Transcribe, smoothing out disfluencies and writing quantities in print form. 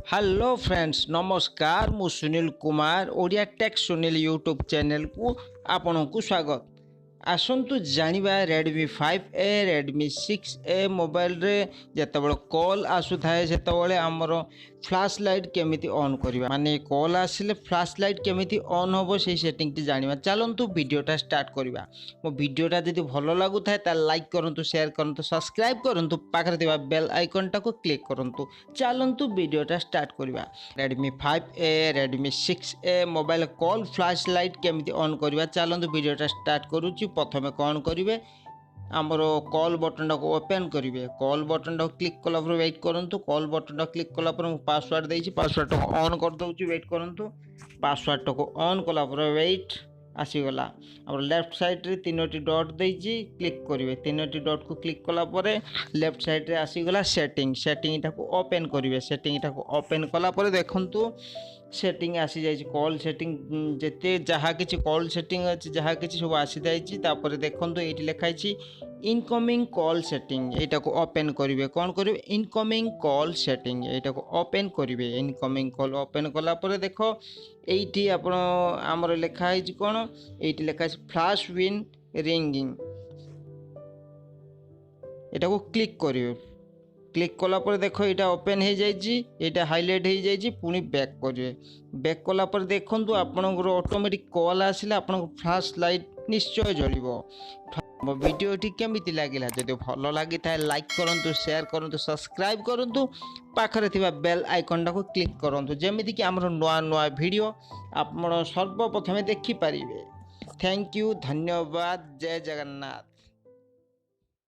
Hello friends नमस्कार मु Sunil Kumar Odia tech Sunil YouTube channel को आपन को स्वागत। आसतु जानिबा Redmi 5A Redmi 6A mobile रे जतबेले कॉल आसु थाए सेतबेले हमर फ्लैश लाइट केमिति ऑन करबा माने कॉल आसिले फ्लैश लाइट केमिति ऑन होबो से सेटिंग टी जानिबा। चलंतु वीडियोटा स्टार्ट करबा। मो वीडियोटा जदि भलो लागु थाए ता लाइक करंतु शेयर करंतु सब्सक्राइब करंतु पाखरे दिबा बेल आइकन टा को क्लिक करंतु। चलंतु वीडियोटा स्टार्ट करबा। Redmi 5A Redmi 6A mobile call flash light केमिति ऑन करबा। चलंतु वीडियोटा स्टार्ट करूची। प्रथमे कौन करेंगे आमर कॉल बटन को ओपन करेंगे। कॉल बटन क्लिक कला वेट करूँ। कॉल बटन क्लिक कला पासवर्ड देती पासवर्ड को ऑन कर दूसरी वेट करूँ। पासवर्ड को ऑन कला वेट आसीगला। आम लेफ्ट साइड्रे 3टी डट देती क्लिक करेंगे। 3टी डट को क्लिक कला लेफ्ट साइड्रे आसीगला सेटिंग। सेटिंग को ओपन करेंगे। सेटिंग को ओपन कला देखु सेटिंग आसी जाइए। कॉल सेटिंग जिते जहाँ किसी कॉल सेटिंग अच्छी जहाँ किसी सब आसी जाइए। देखो ये लिखाई इनकमिंग कॉल सेटिंग यहाँ को ओपन करेंगे। कौन करेंगे इनकमिंग कॉल सेटिंग यहाँ को ओपन करेंगे। इनकमिंग कॉल ओपन कला देख ये आमर लिखाई कौन ये लिखाई फ्लैश विन रिंगिंग यहाँ को क्लिक करेंगे। क्लिक कला देख यहाँ ओपन हो जाइए हाइलाइट हो जाइए। पुणी बैक करेंगे। बैक कला देखु आपंकर ऑटोमेटिक कॉल आसिले आपन फ्लैश लाइट निश्चय जलिबो। मो वीडियोटी केमिति लागिला जदि भलो लागि थाए लाइक करंतु शेयर करंतु सब्सक्राइब करंतु पाखरे थिबा बेल आइकन को क्लिक करंतु जेमिति कि हमर नवा नवा वीडियो आपण सर्वप्रथमे देखि पारिबे। थैंक यू धन्यवाद जय जगन्नाथ।